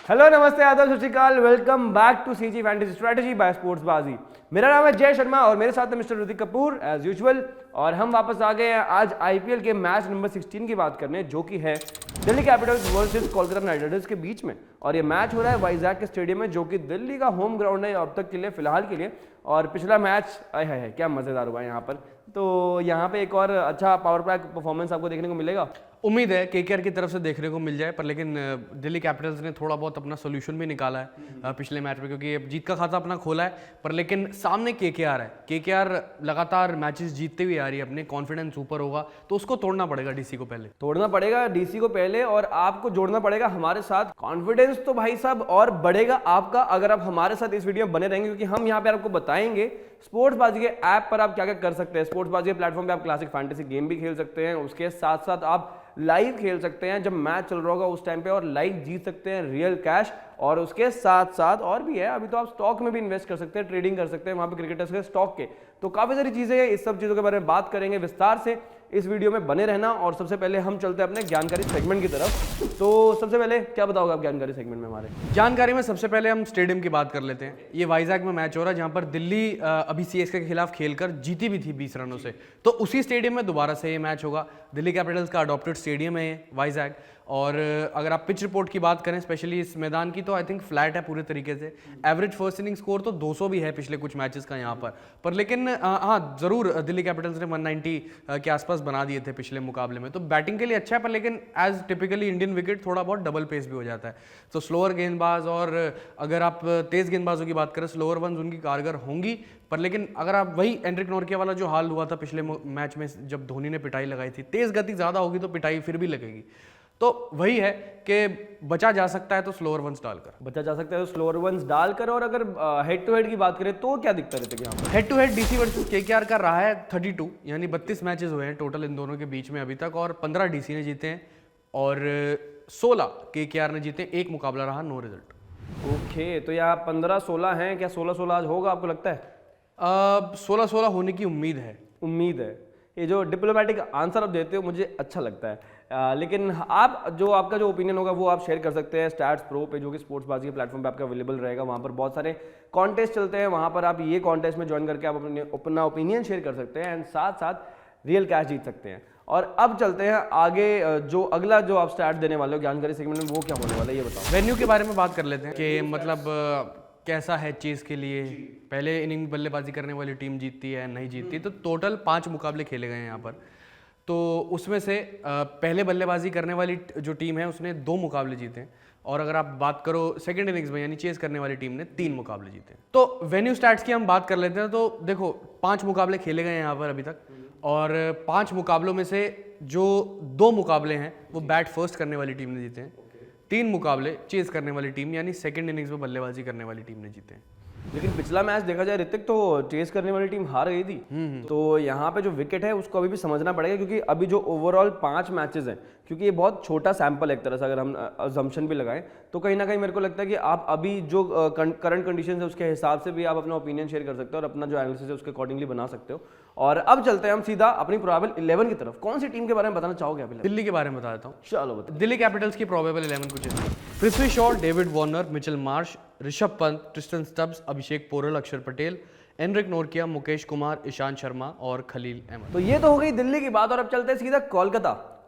Hello नमस्ते आदाब Sat Sri Akal, welcome back to CG fantasy strategy by Sportsbaazi. मेरा नाम है जय शर्मा और मेरे साथ है mister Hrithik Kapoor as usual. और हम वापस आ गए हैं आज आईपीएल के मैच नंबर 16 की बात करने, जो कि है Delhi Capitals versus Kolkata Knight Riders के बीच में। और ये मैच हो रहा है वाइजैक के स्टेडियम में, जो कि दिल्ली का होम ग्राउंड है अब तक के लिए, फिलहाल के लिए। और पिछला मैच आए है क्या मजेदार हुआ है यहाँ पर। तो यहाँ पे एक और अच्छा पावर प्ले परफॉर्मेंस आपको देखने को मिलेगा। उम्मीद है केकेआर की तरफ से देखने को मिल जाए, पर लेकिन दिल्ली कैपिटल्स ने थोड़ा बहुत अपना सोल्यूशन भी निकाला है पिछले मैच में, क्योंकि जीत का खाता अपना खोला है। पर लेकिन सामने केकेआर है, केकेआर लगातार मैचेस जीतते हुए आ रही है, अपने कॉन्फिडेंस ऊपर होगा तो उसको तोड़ना पड़ेगा डीसी को पहले, तोड़ना पड़ेगा डीसी को पहले, और आपको जोड़ना पड़ेगा हमारे साथ। कॉन्फिडेंस तो भाई साहब और बढ़ेगा आपका अगर आप हमारे साथ इस वीडियो में बने रहेंगे, क्योंकि हम यहाँ पे आपको बताएंगे स्पोर्ट्सबाजी के ऐप पर आप क्या क्या कर सकते हैं। स्पोर्ट्सबाजी के प्लेटफॉर्म पे आप क्लासिक फैंटेसी गेम भी खेल सकते हैं, उसके साथ साथ आप लाइव खेल सकते हैं जब मैच चल रहा होगा उस टाइम पे, और लाइव जीत सकते हैं रियल कैश। और उसके साथ साथ और भी है, अभी तो आप स्टॉक में भी इन्वेस्ट कर सकते हैं, ट्रेडिंग कर सकते हैं वहां पे क्रिकेटर्स के स्टॉक के। तो काफी सारी चीजें हैं, इस सब चीजों के बारे में बात करेंगे विस्तार से, इस वीडियो में बने रहना। और सबसे पहले हम चलते हैं अपने ज्ञानकारी सेगमेंट की तरफ। तो सबसे पहले क्या बताओगे आप ज्ञानकारी सेगमेंट में हमारे? जानकारी में सबसे पहले हम स्टेडियम की बात कर लेते हैं। ये वाइजैक में मैच हो रहा है, जहां पर दिल्ली अभी सीएसके के खिलाफ खेलकर जीती भी थी 20 रनों से। तो उसी स्टेडियम में दोबारा से ये मैच होगा। दिल्ली कैपिटल्स का अडॉप्टेड स्टेडियम है ये वाइजैक। और अगर आप पिच रिपोर्ट की बात करें स्पेशली इस मैदान की, तो आई थिंक फ्लैट है पूरे तरीके से। एवरेज फर्स्ट इनिंग स्कोर तो 200 भी है पिछले कुछ मैचेस का यहाँ पर लेकिन हाँ जरूर दिल्ली कैपिटल्स ने 190 के आसपास बना दिए थे पिछले मुकाबले में, तो बैटिंग के लिए अच्छा है। पर लेकिन एज टिपिकली इंडियन विकेट थोड़ा बहुत डबल पेस भी हो जाता है, तो स्लोअर गेंदबाज, और अगर आप तेज गेंदबाजों की बात करें स्लोअर वंस उनकी कारगर होंगी। पर लेकिन अगर आप वही एंड्रिक नोर्किया वाला जो हाल हुआ था पिछले मैच में जब धोनी ने पिटाई लगाई थी, तेज गति ज्यादा होगी तो पिटाई फिर भी लगेगी। तो वही है कि बचा जा सकता है तो स्लोअर वंस डालकर, बचा जा सकता है तो स्लोअर वंस डालकर। और अगर हेड टू हेड की बात करें तो क्या दिखता रहता है यहाँ पर? Head to head DC versus KKR का रहा है 32, यानी 32 मैचेस हुए हैं टोटल इन दोनों के बीच में अभी तक, और 15 डीसी ने जीते हैं और 16 केकेआर ने जीते। एक मुकाबला रहा नो रिजल्ट। ओके, तो यहाँ 15-16 हैं, क्या 16-16 आज होगा आपको लगता है? 16-16 होने की उम्मीद है। उम्मीद है। ये जो डिप्लोमेटिक आंसर आप देते हो मुझे अच्छा लगता है। लेकिन आप जो आपका जो ओपिनियन होगा वो आप शेयर कर सकते हैं स्टैट्स प्रो पे, जो कि स्पोर्ट्सबाजी के प्लेटफॉर्म पे आपका अवेलेबल रहेगा। वहाँ पर बहुत सारे कॉन्टेस्ट चलते हैं, वहाँ पर आप ये कॉन्टेस्ट में ज्वाइन करके आप अपना ओपिनियन शेयर कर सकते हैं एंड साथ साथ रियल कैश जीत सकते हैं। और अब चलते हैं आगे, जो अगला जो आप स्टार्ट देने वाले हो ज्ञानकारी सेगमेंट में, वो क्या होने वाला है ये बताओ। वेन्यू के बारे में बात कर लेते हैं कि मतलब कैसा है चीज के लिए। पहले इनिंग बल्लेबाजी करने वाली टीम जीतती है नहीं जीतती, तो टोटल 5 मुकाबले खेले गए हैं यहाँ पर। तो उसमें से पहले बल्लेबाजी करने वाली जो टीम है उसने 2 मुकाबले जीते हैं, और अगर आप बात करो सेकंड इनिंग्स में यानी चेस करने वाली टीम ने 3 मुकाबले जीते हैं। तो वेन्यू स्टैट्स की हम बात कर लेते हैं। तो देखो 5 मुकाबले खेले गए हैं यहाँ पर अभी तक, और 5 मुकाबलों में से जो 2 मुकाबले हैं वो बैट फर्स्ट करने वाली टीम ने जीते हैं, 3 मुकाबले चेस करने वाली टीम यानी सेकंड इनिंग्स में बल्लेबाजी करने वाली टीम ने जीते हैं। लेकिन पिछला मैच देखा जाए ऋतिक, तो चेस करने वाली टीम हार गई थी। तो यहाँ पे जो विकेट है उसको अभी भी समझना पड़ेगा, क्योंकि अभी जो ओवरऑल 5 मैचेस हैं, क्योंकि ये बहुत छोटा सैंपल है एक तरह से, अगर हम अजम्पशन भी लगाएं तो कहीं ना कहीं मेरे को लगता है कि आप अभी जो करंट कंडीशन है उसके हिसाब से भी आप अपना ओपिनियन शेयर कर सकते हो और अपना जो एनालिसिस है उसके अकॉर्डिंगली बना सकते हो। और अब चलते हैं हम सीधा अपनी प्रोबेबल 11 की तरफ। कौन सी टीम के बारे में बताना चाहोगे अभी? दिल्ली के बारे में बता देता हूँ। चलो बताओ। दिल्ली कैपिटल्स की प्रोबेबल 11 कुछ है: Prithvi Shaw, David Warner, Mitchell Marsh, Rishabh Pant, Tristan Stubbs, Abhishek Porel, Axar Patel, Anrich Nortje, Mukesh Kumar, Ishant Sharma और खलील अहमद। तो ये तो हो गई दिल्ली की बात, और अब चलते हैं सीधा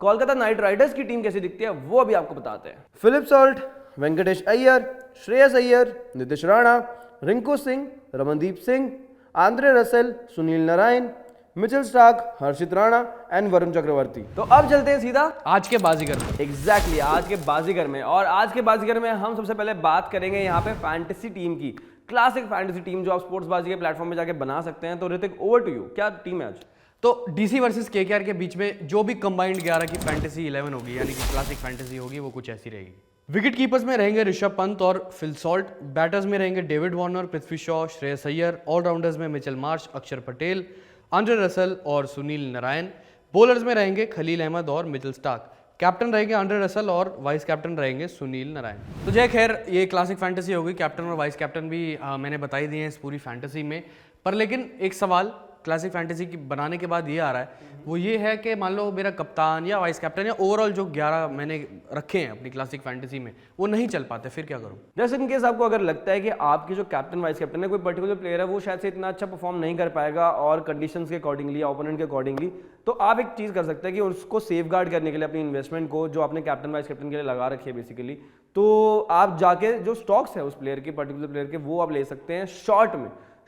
कोलकाता नाइट राइडर्स की टीम कैसी दिखती है वो अभी आपको बताते हैं। Philip Salt, Venkatesh Iyer, Shreyas Iyer, Nitish Rana, Rinku Singh, Ramandeep Singh, Andre Russell, Sunil Narine, Mitchell Starc, Harshit Rana and Varun Chakravarthy. तो अब चलते हैं सीधा आज के बाजीगर में। एग्जैक्टली आज के बाजीगर में। और आज के बाजीगर में हम सबसे पहले बात करेंगे यहाँ पे फैंटेसी टीम की, क्लासिक फैंटेसी टीम जो आप स्पोर्ट्सबाजी के प्लेटफॉर्म में जाके बना सकते हैं। तो ऋतिक ओवर टू यू, क्या टीम है आज? तो डीसी वर्सेस केकेआर के बीच में जो भी कंबाइंड 11 की फैंटेसी 11 होगी, यानी कि क्लासिक फैंटेसी होगी, वो कुछ ऐसी रहेगी। विकेट कीपर्स में रहेंगे ऋषभ पंत और फिल सॉल्ट, बैटर्स में रहेंगे David Warner, Prithvi Shaw, Shreyas Iyer, allrounders में मिचेल मार्श, अक्षर पटेल, आंद्रे रसेल और सुनील नारायण, बॉलर्स में रहेंगे खलील अहमद और मिचेल स्टार्क, कैप्टन रहेंगे आंद्रे रसेल और वाइस कैप्टन रहेंगे सुनील नारायण। तो जय खैर, ये क्लासिक फैंटेसी होगी, कैप्टन और वाइस कैप्टन भी मैंने बता ही दिए हैं इस पूरी फैंटेसी में। पर लेकिन एक सवाल क्लासिक फैंटेसी की बनाने के बाद ये आ रहा है वो ये है कि मान लो मेरा कप्तान या वाइस कैप्टन या ओवरऑल जो 11 मैंने रखे हैं अपनी क्लासिक फैंटेसी में वो नहीं चल पाते, फिर क्या करूं? जैसे इन केस आपको अगर लगता है कि आपकी जो कैप्टन वाइस कैप्टन है कोई पर्टिकुलर प्लेयर है वो शायद से इतना अच्छा परफॉर्म नहीं कर पाएगा और कंडीशंस के अकॉर्डिंगली या ओपोनेंट के अकॉर्डिंगली, तो आप एक चीज़ कर सकते हैं कि उसको सेफ गार्ड करने के लिए अपनी इन्वेस्टमेंट को जो आपने कैप्टन वाइस कैप्टन के लिए लगा रखी है बेसिकली, तो आप जाके जो स्टॉक्स है उस प्लेयर के पर्टिकुलर प्लेयर के वो आप ले सकते हैं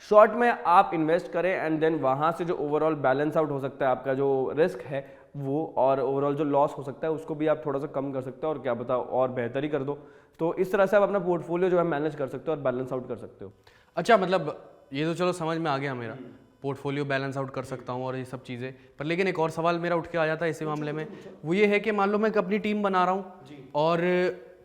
शॉर्ट में आप इन्वेस्ट करें एंड देन वहाँ से जो ओवरऑल बैलेंस आउट हो सकता है आपका जो रिस्क है वो और ओवरऑल जो लॉस हो सकता है उसको भी आप थोड़ा सा कम कर सकते हो और क्या पता और बेहतर ही कर दो। तो इस तरह से आप अपना पोर्टफोलियो जो है मैनेज कर सकते हो और बैलेंस आउट कर सकते हो। अच्छा, मतलब ये तो चलो समझ में आ गया मेरा, पोर्टफोलियो बैलेंस आउट कर सकता हूँ और ये सब चीज़ें, पर लेकिन एक और सवाल मेरा उठ के आ जाता है इसी मामले में, वो ये है कि मान लो मैं अपनी टीम बना रहा हूँ और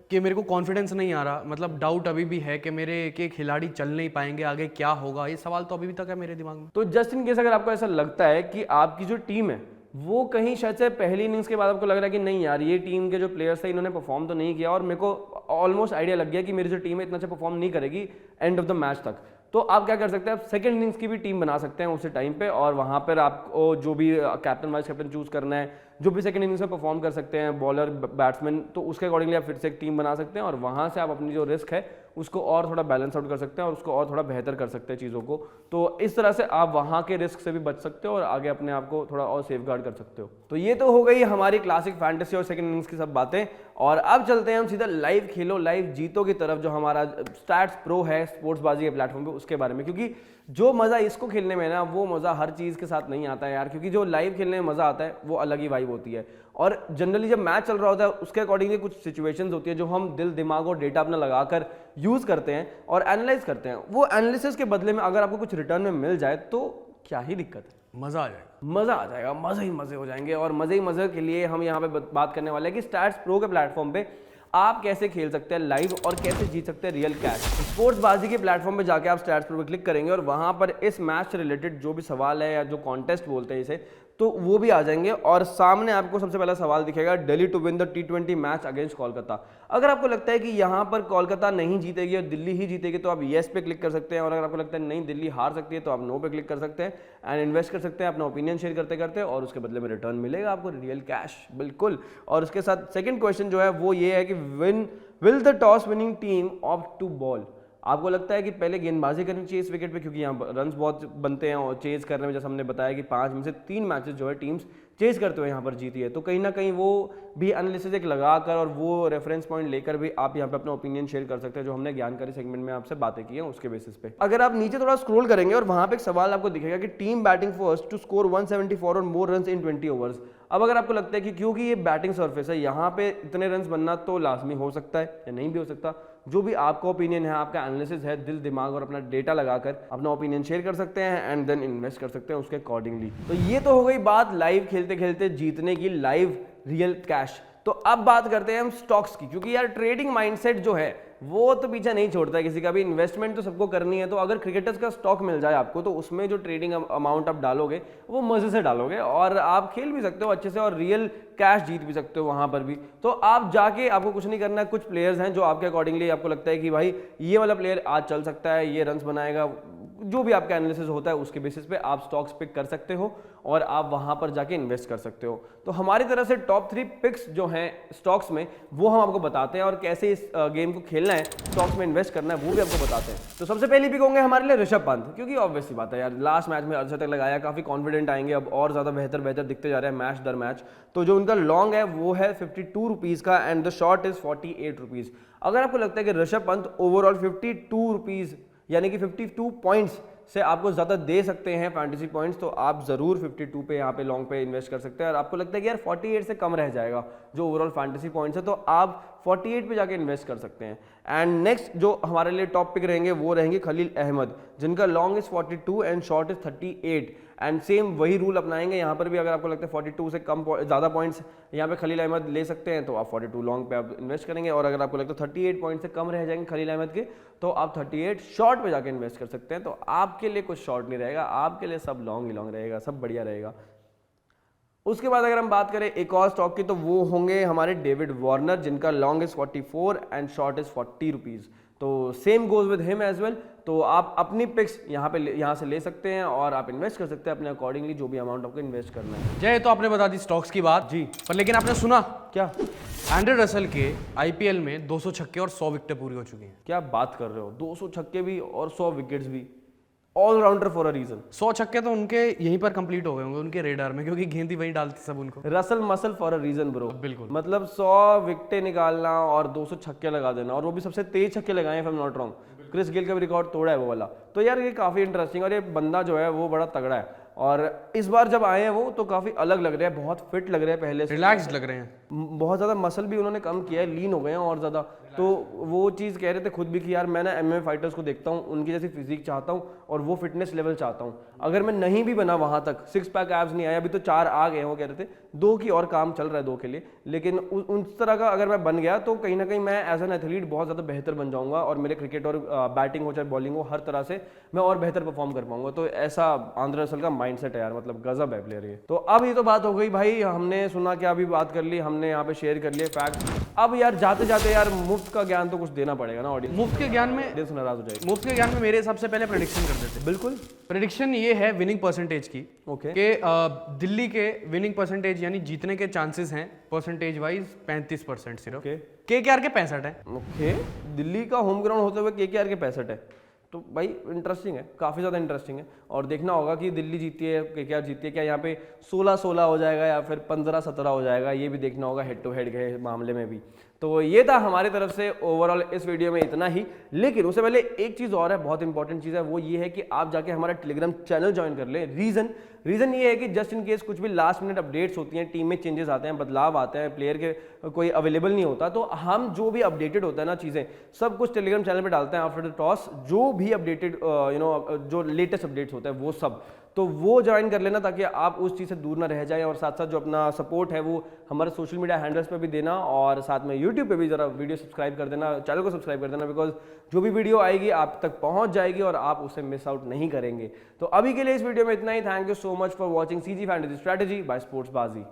कि मेरे को कॉन्फिडेंस नहीं आ रहा, मतलब डाउट अभी भी है कि मेरे के खिलाड़ी चल नहीं पाएंगे, आगे क्या होगा, ये सवाल तो अभी भी तक है मेरे दिमाग में। तो जस्ट इन केस अगर आपको ऐसा लगता है कि आपकी जो टीम है वो कहीं शायद से पहली इनिंग्स के बाद आपको लग रहा है कि नहीं यार ये टीम के जो प्लेयर्स थे इन्होंने परफॉर्म तो नहीं किया और मेरे को ऑलमोस्ट आइडिया लग गया कि मेरी जो टीम है इतना अच्छा परफॉर्म नहीं करेगी एंड ऑफ द मैच तक, तो आप क्या कर सकते हैं, आप सेकंड इनिंग्स की भी टीम बना सकते हैं उसी टाइम पे और वहां पर आपको जो भी कैप्टन वाइस कैप्टन चूज करना है, जो भी सेकंड इनिंग्स में परफॉर्म कर सकते हैं बॉलर बैट्समैन, तो उसके अकॉर्डिंगली आप फिर से एक टीम बना सकते हैं और वहां से आप अपनी जो रिस्क है उसको और थोड़ा बैलेंस आउट कर सकते हैं और उसको और थोड़ा बेहतर कर सकते हैं चीज़ों को। तो इस तरह से आप वहाँ के रिस्क से भी बच सकते हो और आगे अपने आप को थोड़ा और सेफ गार्ड कर सकते हो। तो ये तो हो गई हमारी क्लासिक फैंटेसी और सेकंड इनिंग्स की सब बातें, और अब चलते हैं हम सीधा लाइव खेलो लाइव जीतो की तरफ, जो हमारा स्टैट्स प्रो है स्पोर्ट्स बाजी के प्लेटफॉर्म पे, उसके बारे में। क्योंकि जो मज़ा इसको खेलने में ना वो मज़ा हर चीज़ के साथ नहीं आता है यार, क्योंकि जो लाइव खेलने में मज़ा आता है वो अलग ही वाइब होती है। और जनरली जब मैच चल रहा होता है उसके अकॉर्डिंगली कुछ सिचुएशंस होती है जो हम दिल दिमाग और डेटा अपना लगाकर यूज़ करते हैं और एनालाइज करते हैं। वो एनालिसिस के बदले में अगर आपको कुछ रिटर्न में मिल जाए तो क्या ही दिक्कत है, मज़ा आ जाएगा, मज़ा आ जाएगा, मज़े ही मज़े हो जाएंगे। और मज़े ही मज़े के लिए हम यहाँ पे बात करने वाले हैं कि स्टैट्स प्रो के प्लेटफॉर्म पे आप कैसे खेल सकते हैं लाइव और कैसे जीत सकते हैं रियल कैश। स्पोर्ट्स बाजी के प्लेटफॉर्म पे जाके आप स्टैट्स प्रो पे क्लिक करेंगे और वहाँ पर इस मैच से रिलेटेड जो भी सवाल है या जो कॉन्टेस्ट बोलते हैं इसे, तो वो भी आ जाएंगे और सामने आपको सबसे पहला सवाल दिखेगा, Delhi to win the T20 match against Kolkata. अगर आपको लगता है कि यहाँ पर कोलकाता नहीं जीतेगी और दिल्ली ही जीतेगी तो आप येस पे क्लिक कर सकते हैं, और अगर आपको लगता है नहीं दिल्ली हार सकती है तो आप नो पे क्लिक कर सकते हैं एंड इन्वेस्ट कर सकते हैं अपना ओपिनियन शेयर करते करते, और उसके बदले में रिटर्न मिलेगा आपको रियल कैश, बिल्कुल। और उसके साथ सेकंड क्वेश्चन जो है वो ये है कि will the toss winning team opt to bowl. आपको लगता है कि पहले गेंदबाजी करनी चाहिए इस विकेट पे, क्योंकि यहाँ रन्स बहुत बनते हैं और चेज करने में जैसे हमने बताया कि 5 में से 3 मैचेस जो है टीम्स चेज करते हुए यहाँ पर जीती है, तो कहीं ना कहीं वो भी एनालिसिस एक लगाकर और वो रेफरेंस पॉइंट लेकर भी आप यहाँ पे अपना ओपिनियन शेयर कर सकते हैं, जो हमने ज्ञानकारी सेगमेंट में आपसे बातें की हैं उसके बेसिस पे। अगर आप नीचे थोड़ा स्क्रॉल करेंगे और वहाँ पे एक सवाल आपको दिखेगा कि team batting first to score 174 और मोर रन्स इन 20 ओवर्स। अब अगर आपको लगता है कि क्योंकि ये बैटिंग सर्फेस है यहाँ पे इतने रन्स बनना तो लाजमी हो सकता है या नहीं भी हो सकता, जो भी आपका ओपिनियन है, आपका एनालिसिस है, दिल दिमाग और अपना डेटा लगाकर अपना ओपिनियन शेयर कर सकते हैं एंड देन इन्वेस्ट कर सकते हैं उसके अकॉर्डिंगली। तो ये तो हो गई बात लाइव खेलते खेलते जीतने की, लाइव रियल कैश। तो अब बात करते हैं हम स्टॉक्स की, क्योंकि यार ट्रेडिंग माइंडसेट जो है वो तो पीछे नहीं छोड़ता है किसी का भी, इन्वेस्टमेंट तो सबको करनी है। तो अगर क्रिकेटर्स का स्टॉक मिल जाए आपको तो उसमें जो ट्रेडिंग अमाउंट आप डालोगे वो मजे से डालोगे और आप खेल भी सकते हो अच्छे से और रियल कैश जीत भी सकते हो वहां पर भी। तो आप जाके, आपको कुछ नहीं करना है, कुछ प्लेयर्स हैं जो आपके अकॉर्डिंगली आपको लगता है कि भाई ये वाला प्लेयर आज चल सकता है, ये रन्स बनाएगा, जो भी आपका एनालिसिस होता है उसके बेसिस पे आप स्टॉक्स पिक कर सकते हो और आप वहां पर जाके इन्वेस्ट कर सकते हो। तो हमारी तरफ से टॉप 3 पिक्स जो हैं स्टॉक्स में वो हम आपको बताते हैं और कैसे इस गेम को खेलना है, स्टॉक्स में इन्वेस्ट करना है वो भी आपको बताते हैं। तो सबसे पहली पिक होंगे हमारे लिए ऋषभ पंत, क्योंकि ऑब्वियस सी बात है यार, लास्ट मैच में अर्धशतक लगाया, काफी कॉन्फिडेंट आएंगे, अब और ज्यादा बेहतर दिखते जा रहे हैं मैच दर मैच। तो जो उनका लॉन्ग है वो है 52 रुपीज का and the short is 48 rupees. अगर आपको लगता है कि ऋषभ पंत ओवरऑल 52 रुपीज यानी कि 52 पॉइंट्स से आपको ज़्यादा दे सकते हैं फैंटेसी पॉइंट्स, तो आप ज़रूर 52 पे यहाँ पे लॉन्ग पे इन्वेस्ट कर सकते हैं। और आपको लगता है कि यार 48 से कम रह जाएगा जो ओवरऑल फैंटेसी पॉइंट्स है, तो आप 48 पे जाके इन्वेस्ट कर सकते हैं। एंड नेक्स्ट जो हमारे लिए टॉप पिक रहेंगे वो रहेंगे खलील अहमद, जिनका long is 42 and short is 38 and same वही रूल अपनाएंगे यहाँ पर भी। अगर आपको लगता है 42 से कम ज़्यादा पॉइंट्स यहाँ पे खलील अहमद ले सकते हैं तो आप 42 लॉन्ग पे आप इन्वेस्ट करेंगे, और अगर आपको लगता है 38 पॉइंट से कम रह जाएंगे खलील अहमद के तो आप 38 शॉर्ट पे जाके इन्वेस्ट कर सकते हैं। तो आपके लिए कुछ शॉर्ट नहीं रहेगा, आपके लिए सब लॉन्ग ही लॉन्ग रहेगा, सब बढ़िया रहेगा। उसके बाद अगर हम बात करें एक और स्टॉक की, तो वो होंगे हमारे डेविड वार्नर, जिनका long is 44 and short is 40 rupees. तो same goes with him as well. तो आप अपनी पिक्स यहाँ से ले सकते हैं और आप इन्वेस्ट कर सकते हैं अपने अकॉर्डिंगली, जो भी अमाउंट आपको इन्वेस्ट करना है। जय, तो आपने बता दी स्टॉक्स की बात जी, पर लेकिन आपने सुना क्या एंड्रे रसल के आईपीएल में 200 छक्के और 100 विकेटें पूरी हो चुकी हैं। क्या बात कर रहे हो, 200 छक्के भी और 100 विकेट्स भी, ऑलराउंडर फॉर अ रीजन। 100 छक्के तो उनके यहीं पर कंप्लीट हो गए होंगे उनके रेडार में, क्योंकि गेंद ही वहीं डालती सब उनको। Russell muscle for a reason bro. बिल्कुल। मतलब 100 विकेटें निकालना और 200 छक्के लगा देना, और वो भी सबसे तेज छक्के लगाए हैं, if I am not wrong. Chris Gayle का भी रिकॉर्ड तोड़ा है वो वाला। तो यार ये काफी इंटरेस्टिंग, और ये बंदा जो है वो बड़ा तगड़ा है। और इस बार जब आए हैं वो तो काफी अलग लग रहे हैं, बहुत फिट लग रहे हैं पहले से, रिलैक्स्ड लग रहे हैं। बहुत ज़्यादा मसल भी उन्होंने कम किया है, लीन हो गए हैं और ज़्यादा। तो वो चीज़ कह रहे थे खुद भी कि यार मैं ना एमएमए फाइटर्स को देखता हूँ, उनकी जैसी फिजिक चाहता हूँ और वो फिटनेस लेवल चाहता हूँ। अगर मैं नहीं भी बना वहाँ तक, 6 पैक एब्स नहीं आया, अभी तो 4 आ गए हैं, वो कह रहे थे 2 की और काम चल रहा है 2 के लिए, लेकिन उस तरह का अगर मैं बन गया तो कहीं ना कहीं मैं एज एन एथलीट बहुत ज़्यादा बेहतर बन जाऊँगा, और मेरे क्रिकेट और बैटिंग हो चाहे बॉलिंग हो, हर तरह से मैं और बेहतर परफॉर्म कर पाऊंगा। तो ऐसा आंद्रे रसल का माइंडसेट है यार, मतलब गजब है प्लेयर ये। तो अब ये तो बात हो गई भाई, हमने सुना कि अभी बात कर ली, हमने यहाँ पे शेयर कर लिए फैक्ट। अब यार जाते जाते यार मुफ्त का ज्ञान तो कुछ देना पड़ेगा ना ऑडियंस। मुफ्त के ज्ञान में नाराज हो जाएगी। मुफ्त के ज्ञान में मेरे हिसाब से पहले प्रेडिक्शन कर देते। बिल्कुल। प्रेडिक्शन ये है विनिंग परसेंटेज की, ओके। कि दिल्ली के विनिंग परसेंटेज यानी जीतने के चांसेस हैं परसेंटेज वाइज 35% सिर्फ। ओके। केकेआर के 65 है। ओके, दिल्ली का होम ग्राउंड होते हुए केकेआर के 65 है, तो भाई इंटरेस्टिंग है, काफ़ी ज़्यादा इंटरेस्टिंग है। और देखना होगा कि दिल्ली जीती है, केकेआर जीती है, क्या यहाँ पे 16-16 हो जाएगा या फिर 15-17 हो जाएगा, ये भी देखना होगा हेड टू हेड के मामले में भी। तो ये था हमारी तरफ से ओवरऑल इस वीडियो में इतना ही। लेकिन उससे पहले एक चीज़ और है, बहुत इंपॉर्टेंट चीज़ है, वो ये है कि आप जाके हमारा टेलीग्राम चैनल ज्वाइन कर लें। रीज़न ये है कि जस्ट इन केस कुछ भी लास्ट मिनट अपडेट्स होती हैं, टीम में चेंजेस आते हैं, बदलाव आते हैं, प्लेयर के कोई अवेलेबल नहीं होता, तो हम जो भी अपडेटेड होता है ना चीज़ें, सब कुछ टेलीग्राम चैनल पे डालते हैं आफ्टर द टॉस, जो भी अपडेटेड जो लेटेस्ट अपडेट्स होता है वो सब। तो वो ज्वाइन कर लेना ताकि आप उस चीज़ से दूर ना रह जाएं, और साथ साथ जो अपना सपोर्ट है वो हमारे सोशल मीडिया हैंडल्स पे भी देना, और साथ में यूट्यूब पे भी जरा वीडियो सब्सक्राइब कर देना, चैनल को सब्सक्राइब कर देना, बिकॉज जो भी वीडियो आएगी आप तक पहुंच जाएगी और आप उसे मिस आउट नहीं करेंगे। तो अभी के लिए इस वीडियो में इतना ही। Thank you so much for watching CG fantasy strategy by sports बाजी।